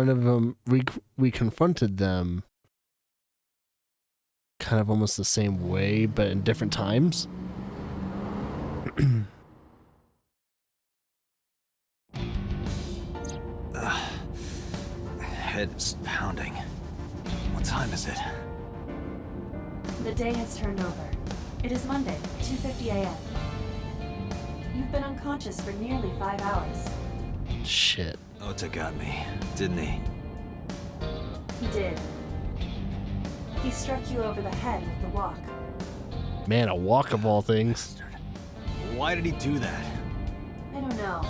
front of them, we confronted them kind of almost the same way, but in different times. Head is pounding. What time is it? The day has turned over. It is Monday, 2:50 a.m. You've been unconscious for nearly 5 hours. Shit. Ota got me, didn't he? He did. He struck you over the head with the walk. Man, a walk of all things. Why did he do that? I don't know,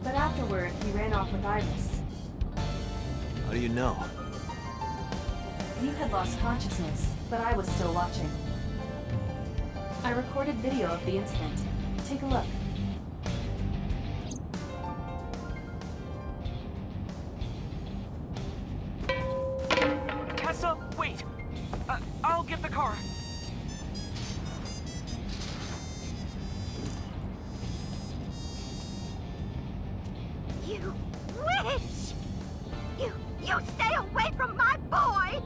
but afterward he ran off with Iris. How do you know? You had lost consciousness, but I was still watching. I recorded video of the incident. Take a look. Tessa, wait! I'll get the car. You witch! You stay away from my boy!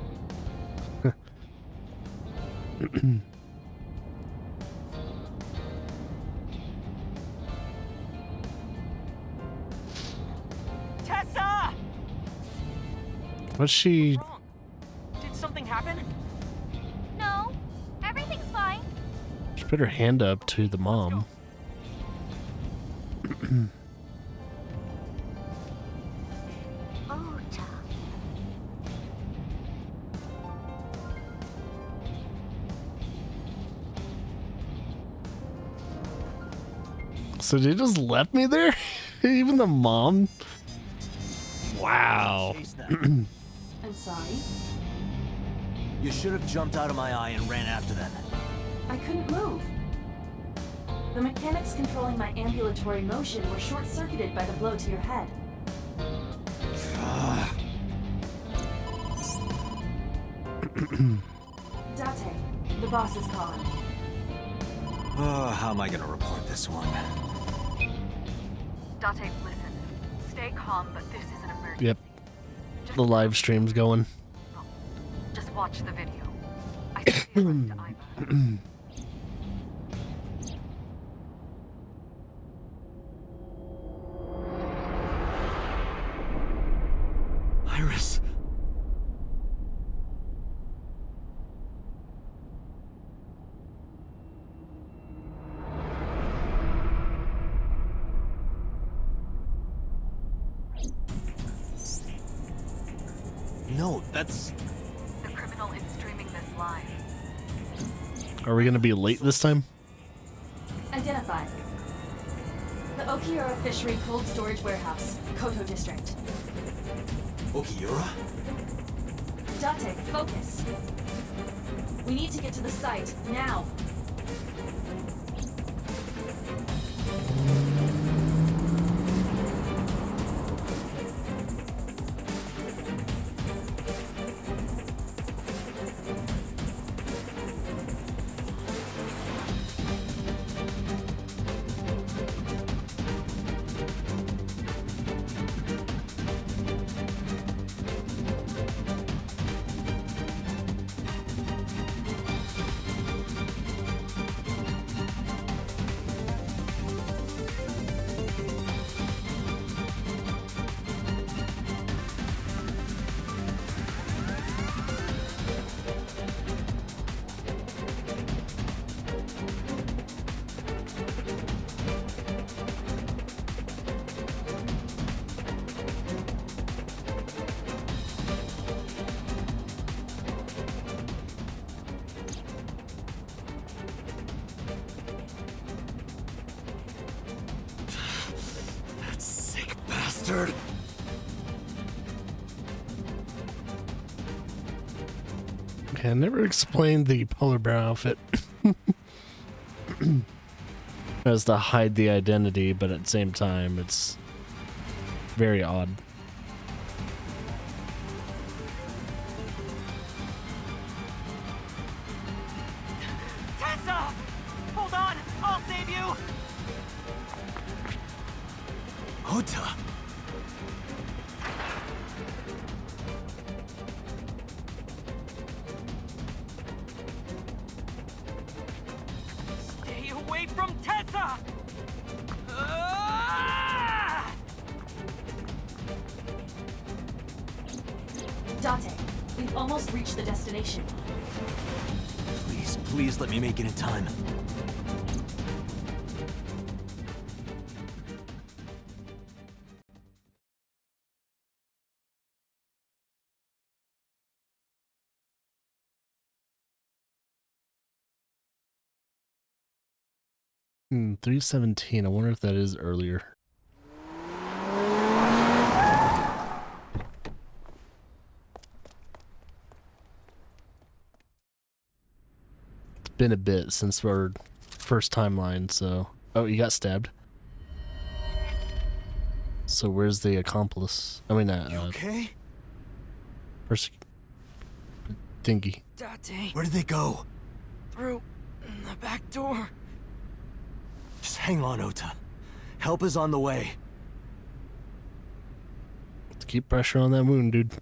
Tessa! What's she? What's wrong? Did something happen? No, everything's fine. She put her hand up to the mom. Ota. So they just left me there? Even the mom? Wow. Chase that. I'm sorry. You should have jumped out of my eye and ran after them. I couldn't move. The mechanics controlling my ambulatory motion were short-circuited by the blow to your head. Date, the boss is calling. Oh, how am I gonna report this one? Date, listen. Stay calm, but this is an emergency. Yep. The live stream's going. Just watch the video. I think it's to Iva. Iris. No, that's... The criminal is streaming this live. Are we gonna be late this time? Identify. The Okiura Fishery Cold Storage Warehouse, Koto District. Okiura? Date, focus. We need to get to the site, now. Bastard! Okay, I never explained the polar bear outfit. As to hide the identity, but at the same time, it's very odd. Tessa! Hold on! I'll save you! Ota! away from Tessa! Ah! Date, we've almost reached the destination. Please, please let me make it in time. Hmm, 3:17. I wonder if that is earlier. It's been a bit since our first timeline, so... Oh, you got stabbed. So where's the accomplice? I mean, You okay? thingy. Date, Where did they go? through the back door. Just hang on, Ota. Help is on the way. Let's keep pressure on that wound, dude.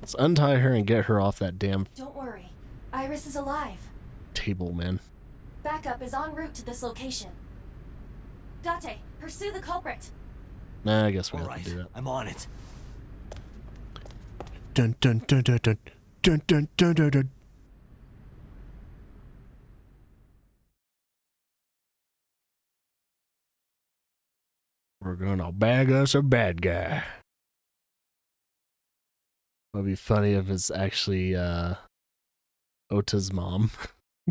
Let's untie her and get her off that damn Don't worry. Iris is alive. table, man. Backup is en route to this location. Date, pursue the culprit. Nah, I guess we All have right, to do that. I'm on it. Dun dun dun dun dun dun dun dun dun dun. We're gonna bag us a bad guy. It'd be funny if it's actually Ota's mom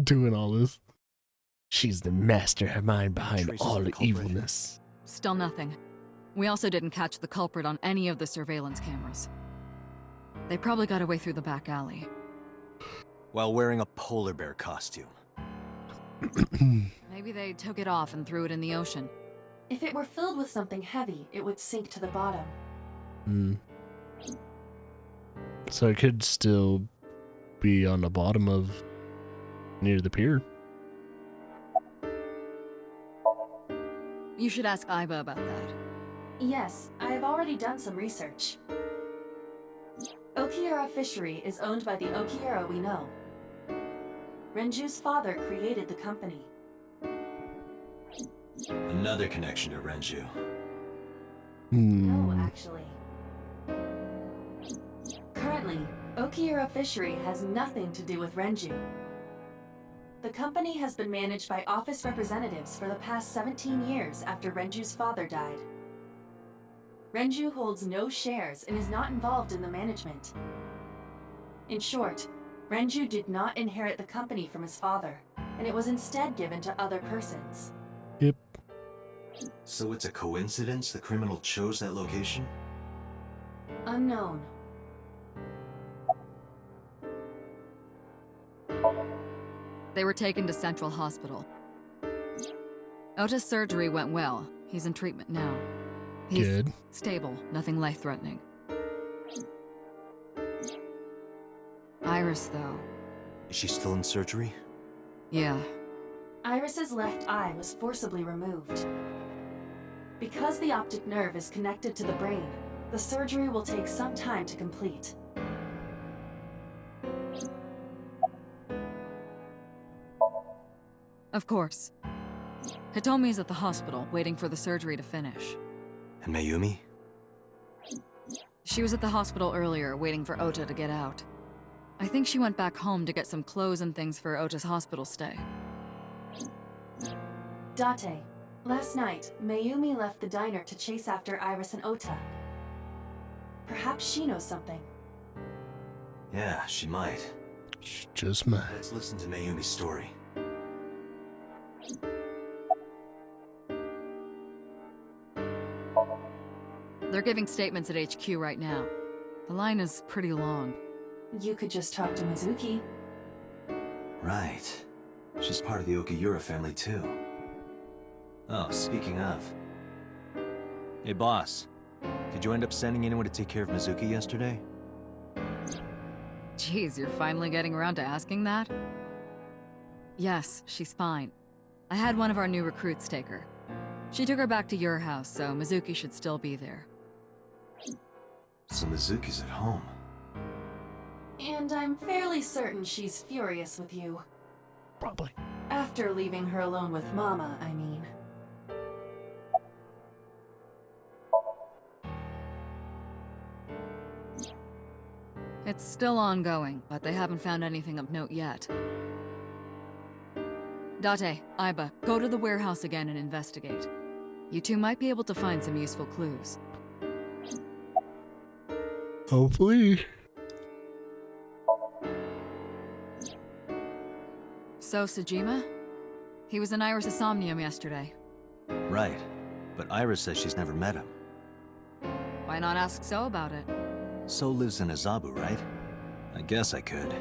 doing all this. She's the mastermind behind Traces all of the the culprit. evilness. Still nothing. We also didn't catch the culprit on any of the surveillance cameras. They probably got away through the back alley. While wearing a polar bear costume. Maybe they took it off and threw it in the ocean. If it were filled with something heavy, it would sink to the bottom. Hmm. So it could still be on the bottom of near the pier. You should ask Iba about that. Yes, I have already done some research. Okiura Fishery is owned by the Okiura we know. Renju's father created the company. Another connection to Renju. No, actually. Currently, Okiura Fishery has nothing to do with Renju. The company has been managed by office representatives for the past 17 years after Renju's father died. Renju holds no shares and is not involved in the management. In short, Renju did not inherit the company from his father, and it was instead given to other persons. Yep. So it's a coincidence the criminal chose that location? Unknown. They were taken to Central Hospital. Ota's surgery went well. He's in treatment now. He's Good. stable, nothing life-threatening. Iris, though. Is she still in surgery? Yeah. Iris's left eye was forcibly removed. Because the optic nerve is connected to the brain, the surgery will take some time to complete. Of course. Hitomi's at the hospital, waiting for the surgery to finish. And Mayumi? She was at the hospital earlier, waiting for Ota to get out. I think she went back home to get some clothes and things for Ota's hospital stay. Date, last night, Mayumi left the diner to chase after Iris and Ota. Perhaps she knows something. Yeah, she might. She just might. Let's listen to Mayumi's story. They're giving statements at HQ right now. The line is pretty long. You could just talk to Mizuki. Right. She's part of the Okiura family, too. Oh, speaking of... Hey, boss. Did you end up sending anyone to take care of Mizuki yesterday? Jeez, you're finally getting around to asking that? Yes, she's fine. I had one of our new recruits take her. She took her back to your house, so Mizuki should still be there. So Mizuki's at home. And I'm fairly certain she's furious with you. Probably. After leaving her alone with Mama, I mean. It's still ongoing, but they haven't found anything of note yet. Date, Aiba, go to the warehouse again and investigate. You two might be able to find some useful clues. Hopefully. So, Sajima? He was in Iris' Somnium yesterday. Right. But Iris says she's never met him. Why not ask So about it? So lives in Azabu, right? I guess I could.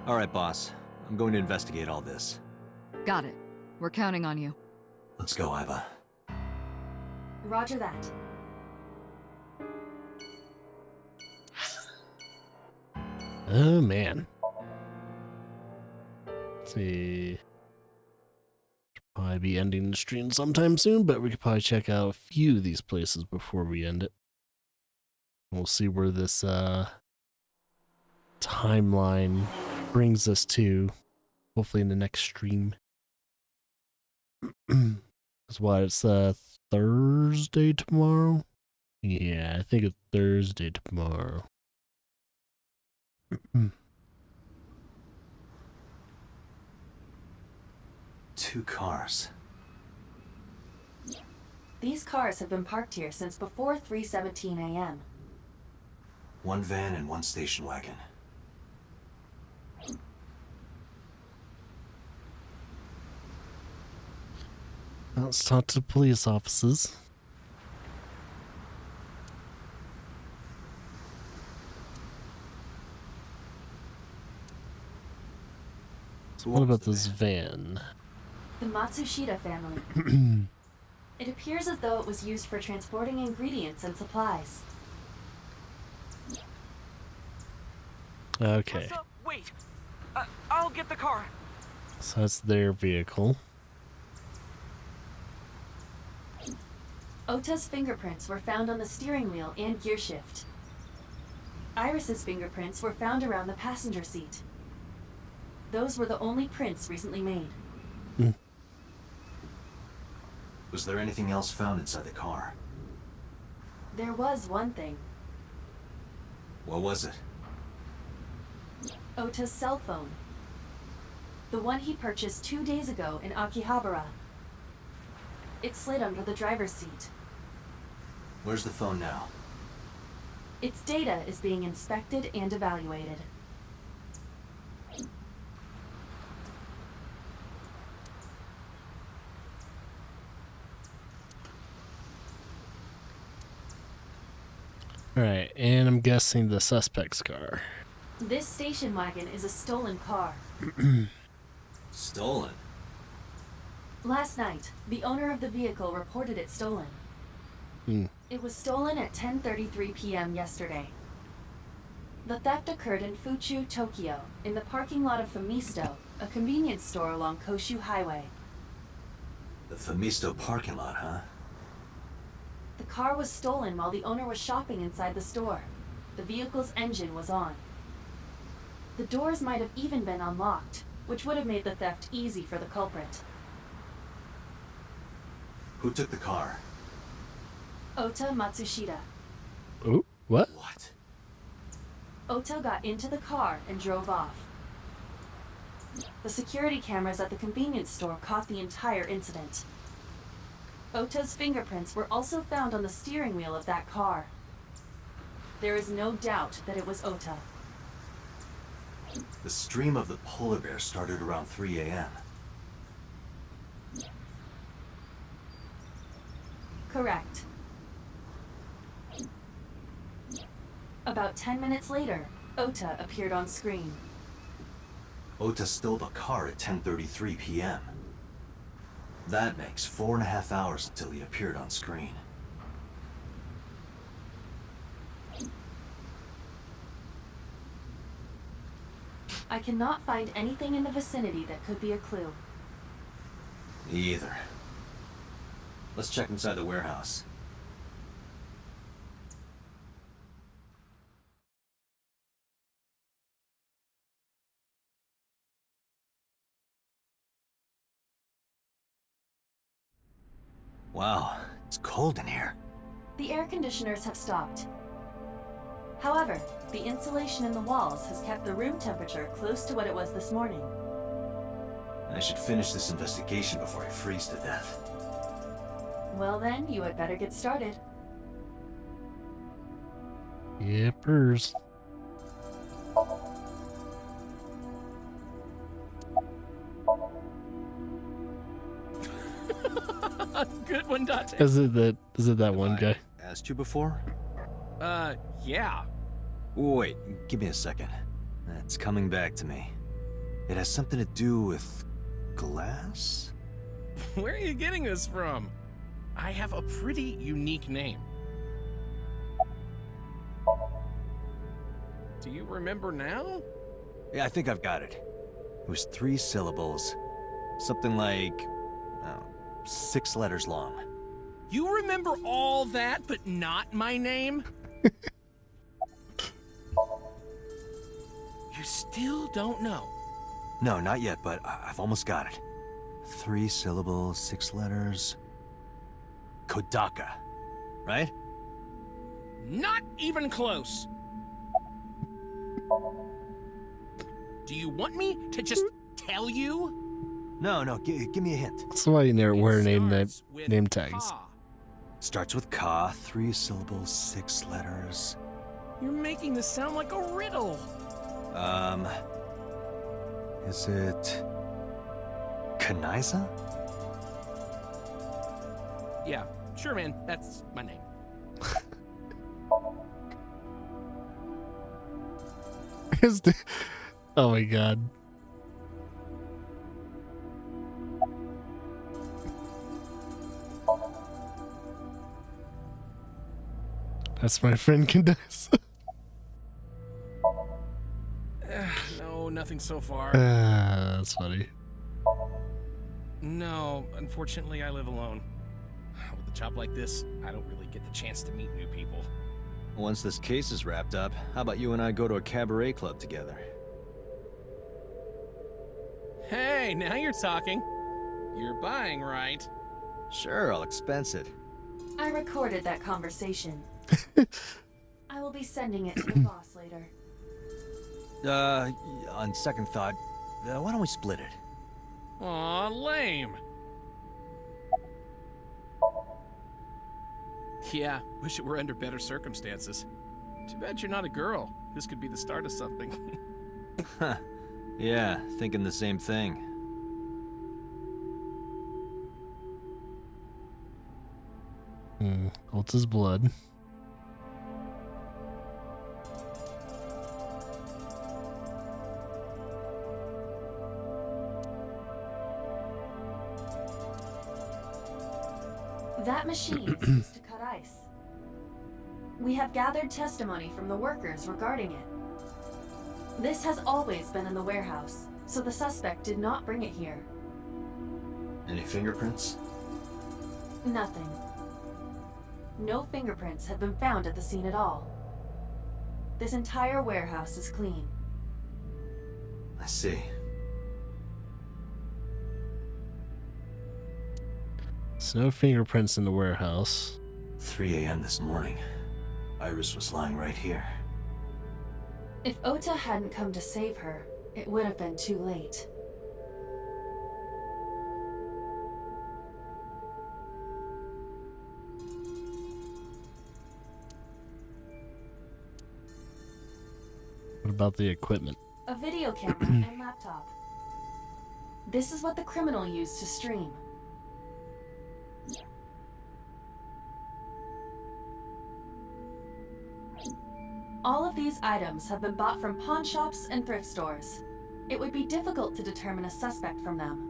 Alright, boss. I'm going to investigate all this. Got it. We're counting on you. Let's go, Iva. Roger that. Oh, man. Let's see. Should probably be ending the stream sometime soon, but we could probably check out a few of these places before we end it. We'll see where this timeline brings us to. Hopefully in the next stream. That's why it's Thursday tomorrow? Yeah, I think it's Thursday tomorrow. 2 cars. These cars have been parked here since before 3:17 a.m. 1 van and 1 station wagon. Let's talk to the police officers. So What was about the this van? The Matsushita family. It appears as though it was used for transporting ingredients and supplies. Okay, Tessa, wait. I'll get the car. so that's their vehicle. Ota's fingerprints were found on the steering wheel and gear shift. Iris's fingerprints were found around the passenger seat. Those were the only prints recently made. Was there anything else found inside the car? There was one thing. What was it? Ota's cell phone. The one he purchased 2 days ago in Akihabara. It slid under the driver's seat. Where's the phone now? Its data is being inspected and evaluated. Alright, and I'm guessing the suspect's car. This station wagon is a stolen car. Stolen? Last night, the owner of the vehicle reported it stolen. It was stolen at 10:33 p.m. yesterday. The theft occurred in Fuchu, Tokyo, in the parking lot of Famisto, a convenience store along Koshu Highway. The Famisto parking lot, huh? The car was stolen while the owner was shopping inside the store. The vehicle's engine was on. The doors might have even been unlocked, which would have made the theft easy for the culprit. Who took the car? Ota Matsushita. Oh, what? What? Ota got into the car and drove off. The security cameras at the convenience store caught the entire incident. Ota's fingerprints were also found on the steering wheel of that car. There is no doubt that it was Ota. The stream of the polar bear started around 3 a.m. Correct. About 10 minutes later, Ota appeared on screen. Ota stole the car at 10:33 p.m. That makes 4.5 hours until he appeared on screen. I cannot find anything in the vicinity that could be a clue. Me either. Let's check inside the warehouse. Wow, it's cold in here. The air conditioners have stopped. However, the insulation in the walls has kept the room temperature close to what it was this morning. I should finish this investigation before I freeze to death. Well then, you had better get started. Yippers. Good one, Dante. Is it that one guy? Asked you before? Yeah. Wait, give me a second. It's coming back to me. It has something to do with glass? Where are you getting this from? I have a pretty unique name. Do you remember now? Yeah, I think I've got it. It was 3 syllables. Something like 6 letters long. You remember all that, but not my name? You still don't know. No, not yet, but I've almost got it. 3 syllables, 6 letters. Kodaka, right? Not even close. Do you want me to just tell you? No, give me a hint. That's why you never wear name Starts with tags. Ka. Starts with ka, 3 syllables, 6 letters. You're making this sound like a riddle. Is it Kanaiza? Yeah, sure, man. That's my name. Oh my god. That's my friend Candace. No, nothing so far. That's funny. No, unfortunately, I live alone. With a job like this, I don't really get the chance to meet new people. Once this case is wrapped up, how about you and I go to a cabaret club together? Hey, now you're talking. You're buying, right? Sure, I'll expense it. I recorded that conversation. I will be sending it to the boss later. On second thought, why don't we split it? Aw, lame. Yeah, wish it were under better circumstances. Too bad you're not a girl. This could be the start of something. Yeah, thinking the same thing. What's his blood? That machine is used to cut ice. We have gathered testimony from the workers regarding it. This has always been in the warehouse, so the suspect did not bring it here. Any fingerprints? Nothing. No fingerprints have been found at the scene at all. This entire warehouse is clean. I see. So no fingerprints in the warehouse. 3 a.m. this morning. Iris was lying right here. If Ota hadn't come to save her, it would have been too late. What about the equipment? A video camera and laptop. This is what the criminal used to stream. All of these items have been bought from pawn shops and thrift stores. It would be difficult to determine a suspect from them.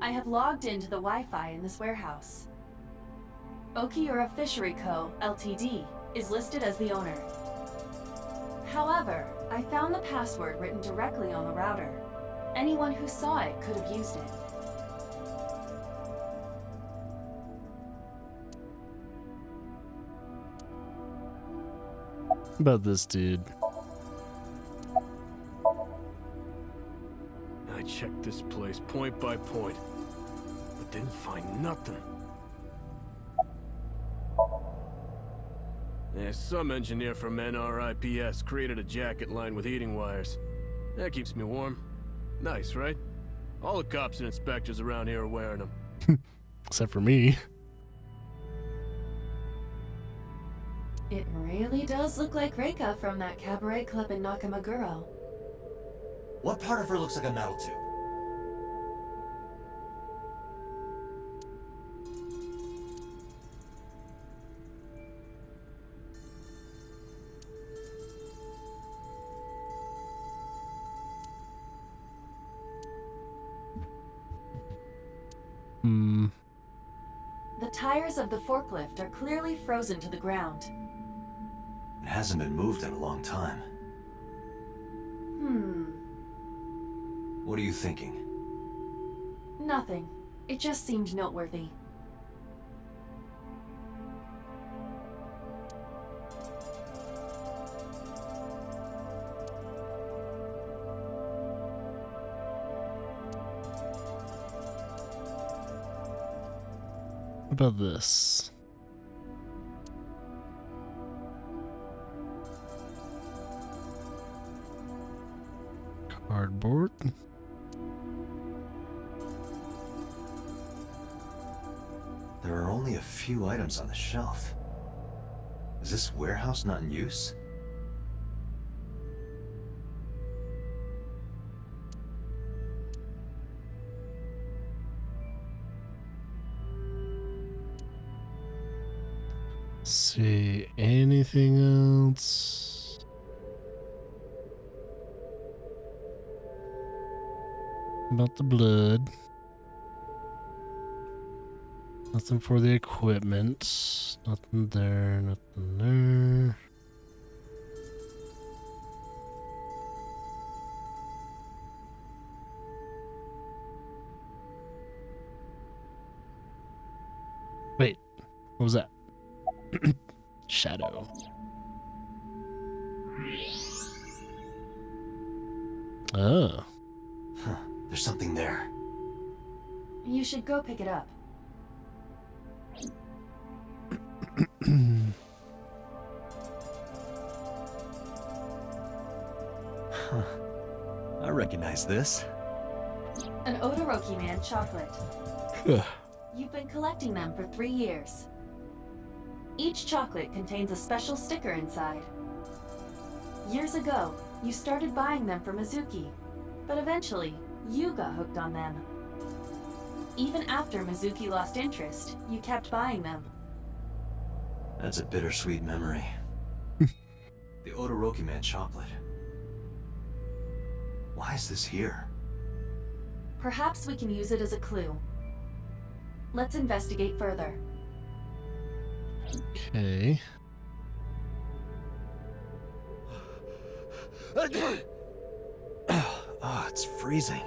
I have logged into the Wi-Fi in this warehouse. Okiura Fishery Co., Ltd. is listed as the owner. However, I found the password written directly on the router. Anyone who saw it could have used it. What about this dude? I checked this place point by point. but didn't find nothing. Yeah, some engineer from NRIPS created a jacket lined with heating wires. That keeps me warm. Nice, right? All the cops and inspectors around here are wearing them. Except for me. It really does look like Reika from that cabaret club in Nakamaguro. What part of her looks like a metal tube? Hmm. The tires of the forklift are clearly frozen to the ground. It hasn't been moved in a long time. What are you thinking? Nothing. It just seemed noteworthy. What about this? Cardboard. There are only a few items on the shelf. Is this warehouse not in use? See anything else? About the blood. Nothing for the equipment. Nothing there, nothing there. Wait, what was that? Shadow. Oh. Huh, there's something there. You should go pick it up. Huh. I recognize this. An Odoroki Man chocolate. You've been collecting them for 3 years. Each chocolate contains a special sticker inside. Years ago, you started buying them for Mizuki, but eventually, you got hooked on them. Even after Mizuki lost interest, you kept buying them. That's a bittersweet memory. The Odoroki Man chocolate. Why is this here? Perhaps we can use it as a clue. Let's investigate further. Okay. Oh, it's freezing.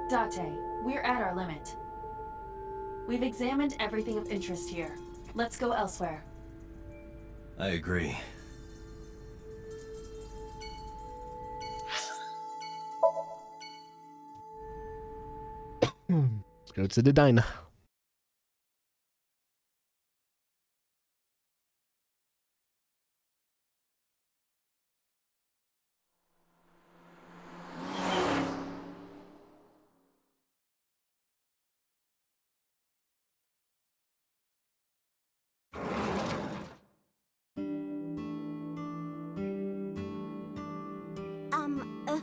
Date, we're at our limit. We've examined everything of interest here. Let's go elsewhere. I agree. Let's go to the diner.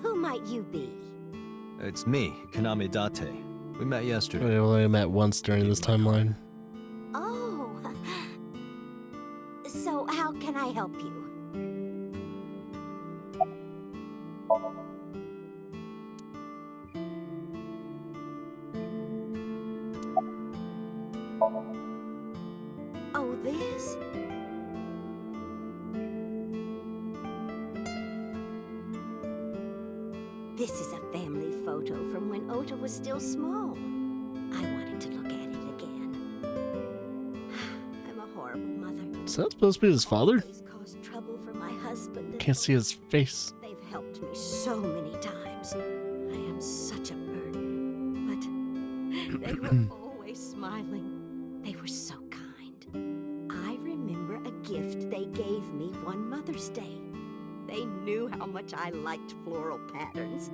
Who might you be? It's me, Kaname Date. We met yesterday. We only met once during this timeline. Oh. So how can I help you? Oh, this? This is a family photo from when Ota was still small. I wanted to look at it again. I'm a horrible mother. Is that supposed to be his father? Always caused trouble for my husband. and Can't see his face. They've helped me so many times. I am such a burden, but they were always always smiling. They were so kind. I remember a gift they gave me one Mother's Day. They knew how much I liked floral patterns.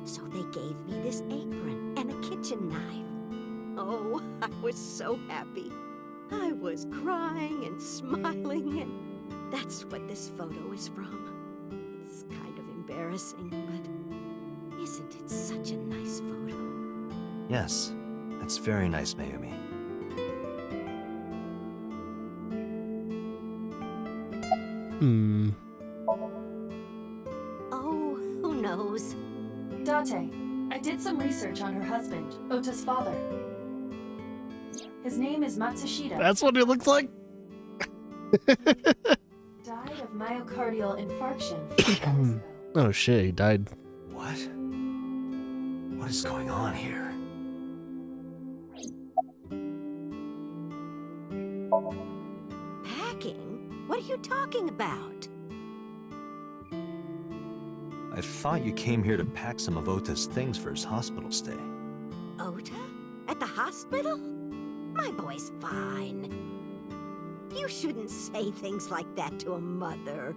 So they gave me this apron and a kitchen knife. Oh, I was so happy. I was crying and smiling, and that's what this photo is from. It's kind of embarrassing, but isn't it such a nice photo? Yes, that's very nice, Mayumi. Oh, who knows? Date, I did some research on her husband, Ota's father. His name is Matsushita. That's what it looks like? Died of myocardial infarction 5 years ago. Oh shit, he died. What? What is going on here? Packing? What are you talking about? I thought you came here to pack some of Ota's things for his hospital stay. Ota? At the hospital? My boy's fine. You shouldn't say things like that to a mother.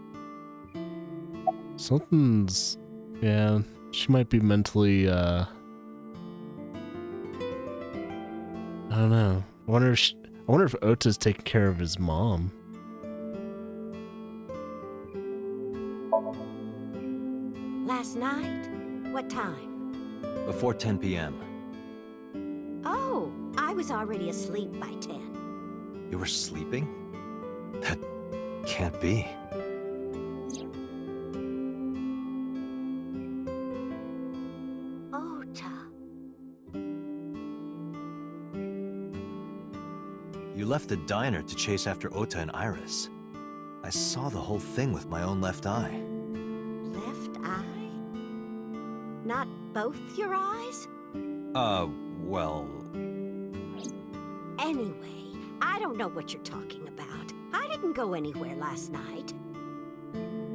Something's... Yeah, she might be mentally, I don't know. I wonder if Ota's taking care of his mom. Last night? What time? Before 10 p.m. Oh, I was already asleep by 10. You were sleeping? That can't be. Ota. You left the diner to chase after Ota and Iris. I saw the whole thing with my own left eye. Left eye? Not both your eyes? Well... Anyway, I don't know what you're talking about. I didn't go anywhere last night.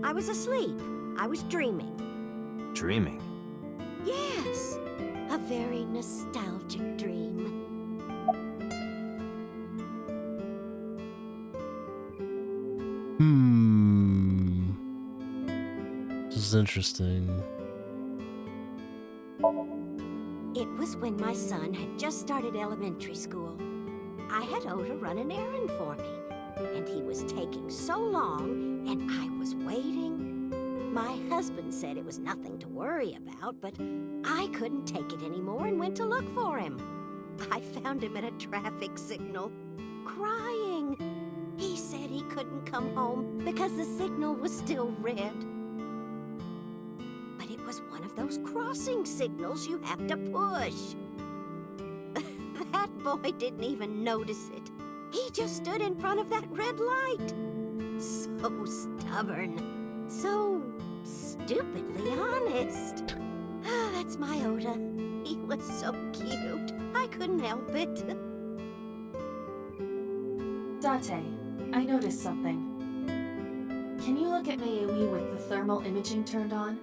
I was asleep. I was dreaming. Dreaming? Yes, a very nostalgic dream. This is interesting. It was when my son had just started elementary school. I had Ota run an errand for me, and he was taking so long, and I was waiting. My husband said it was nothing to worry about, but I couldn't take it anymore and went to look for him. I found him at a traffic signal, crying. He said he couldn't come home because the signal was still red. But it was one of those crossing signals you have to push. That boy didn't even notice it. He just stood in front of that red light. So stubborn. So stupidly honest. That's my Ota. He was so cute. I couldn't help it. Date, I noticed something. Can you look at Mayumi with the thermal imaging turned on?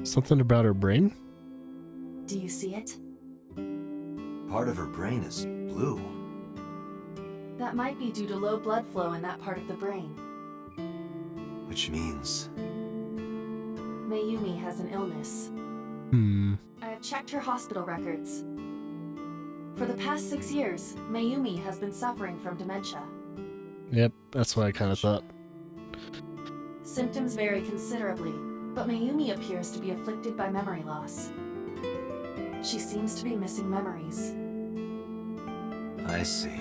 Something about her brain? Do you see it? Part of her brain is blue. That might be due to low blood flow in that part of the brain. Which means... Mayumi has an illness. I have checked her hospital records. For the past 6 years, Mayumi has been suffering from dementia. Yep, that's what I kind of thought. Symptoms vary considerably, but Mayumi appears to be afflicted by memory loss. She seems to be missing memories. I see.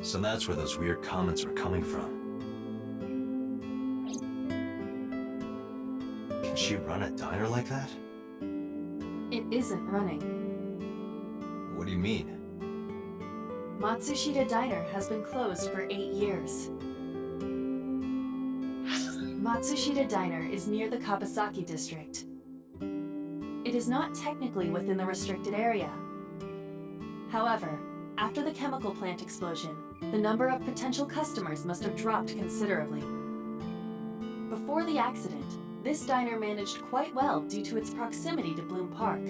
So that's where those weird comments were coming from. Can she run a diner like that? It isn't running. What do you mean? Matsushita Diner has been closed for 8 years. Matsushita Diner is near the Kabasaki district. It is not technically within the restricted area. However, after the chemical plant explosion, The number of potential customers must have dropped considerably. Before the accident, this diner managed quite well due to its proximity to Bloom Park.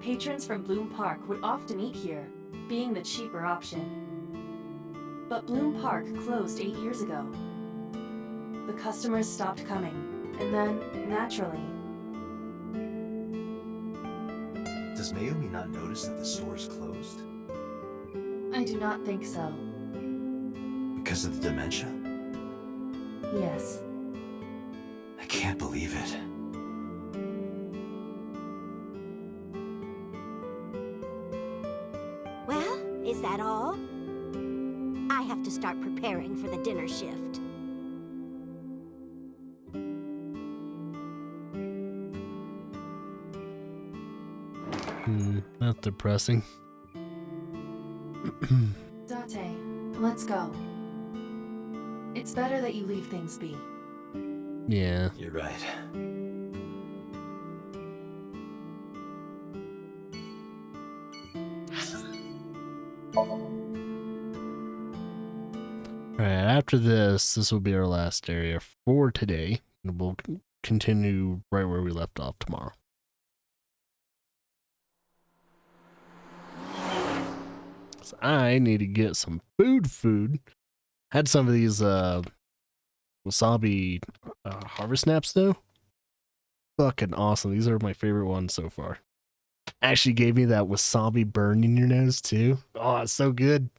Patrons from Bloom Park would often eat here, being the cheaper option. But Bloom Park closed 8 years ago. The customers stopped coming, and then, naturally... Does Mayumi not notice that the store is closed? I do not think so. Because of the dementia? Yes. I can't believe it. Well, is that all? I have to start preparing for the dinner shift. That's depressing. Date, let's go. It's better that you leave things be. Yeah. You're right. Alright, after this will be our last area for today. And we'll continue right where we left off tomorrow. So I need to get some food. Had some of these wasabi harvest snaps though. Fucking awesome. These are my favorite ones so far. Actually gave me that wasabi burn in your nose too. Oh, it's so good.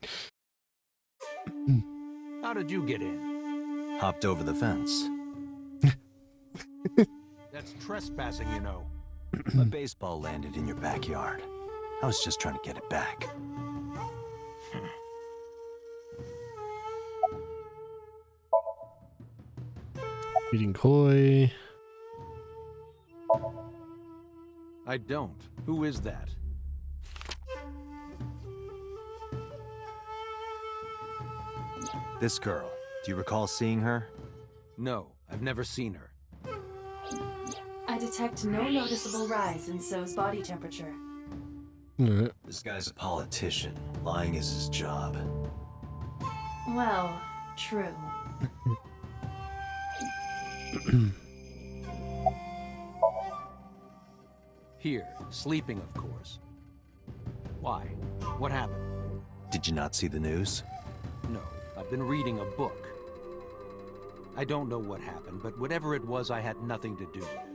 How did you get in? Hopped over the fence. That's trespassing, you know. My baseball landed in your backyard. I was just trying to get it back. Eating koi. I don't. Who is that? This girl, do you recall seeing her? No, I've never seen her. I detect no noticeable rise in So's body temperature. Alright. This guy's a politician. Lying is his job. Well, true. Here, sleeping, of course. Why? What happened? Did you not see the news? No, I've been reading a book. I don't know what happened, but whatever it was, I had nothing to do with it.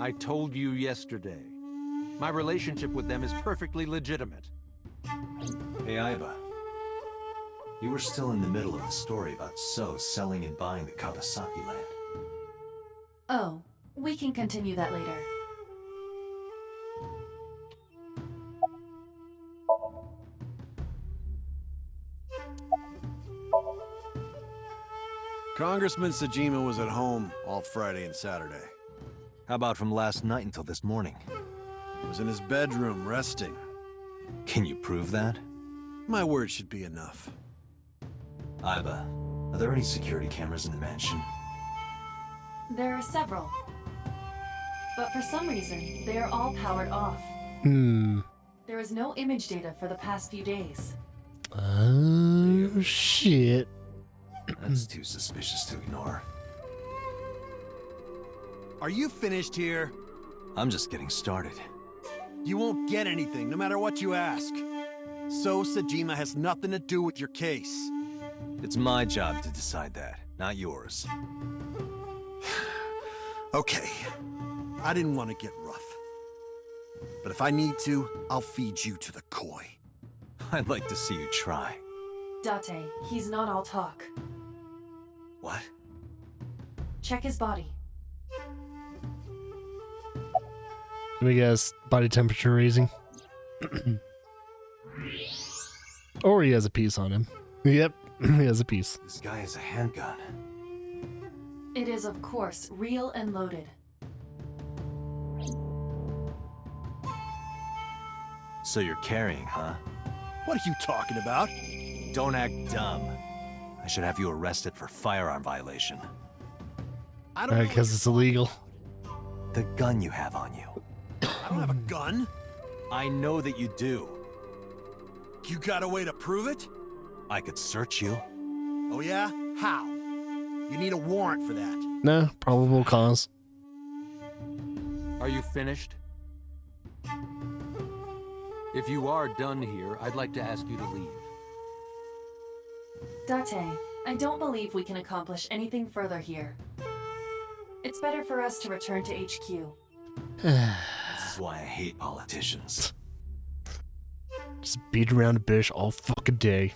I told you yesterday. My relationship with them is perfectly legitimate. Hey, Aiba. You were still in the middle of the story about So selling and buying the Kawasaki land. Oh, we can continue that later. Congressman Sajima was at home all Friday and Saturday. How about from last night until this morning? He was in his bedroom, resting. Can you prove that? My word should be enough. Aiba, are there any security cameras in the mansion? There are several. But for some reason, they are all powered off. There is no image data for the past few days. Oh, shit. That's too suspicious to ignore. Are you finished here? I'm just getting started. You won't get anything, no matter what you ask. So Sajima has nothing to do with your case. It's my job to decide that, not yours. Okay. I didn't want to get rough. But if I need to, I'll feed you to the koi. I'd like to see you try. Date, he's not all talk. What? Check his body. Let me guess, body temperature raising. Or he has a piece on him. Yep, he has a piece. This guy has a handgun. It is, of course, real and loaded. So you're carrying, huh? What are you talking about? Don't act dumb. I should have you arrested for firearm violation. I don't know. Because it's illegal. The gun you have on you. I don't have a gun. I know that you do. You got a way to prove it? I could search you. Oh yeah? How? You need a warrant for that. Nah, probable cause. Are you finished? If you are done here, I'd like to ask you to leave. Date, I don't believe we can accomplish anything further here. It's better for us to return to HQ. This is why I hate politicians. Just beat around the bush all fucking day.